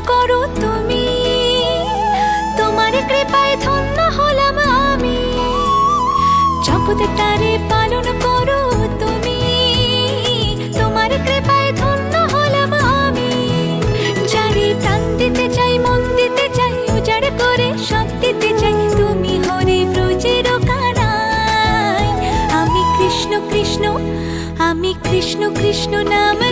করো তুমি, তোমার কৃপায় ধন্য হলাম আমি। জগৎটারে পালন করো তুমি, তোমার কৃপায় ধন্য হলাম আমি। যারে প্রাণ দিতে চাই, মন দিতে চাই, উজাড় করে সব দিতে চাই, তুমি হরি ব্রজের কানাই। আমি কৃষ্ণ কৃষ্ণ, আমি কৃষ্ণ কৃষ্ণ নাম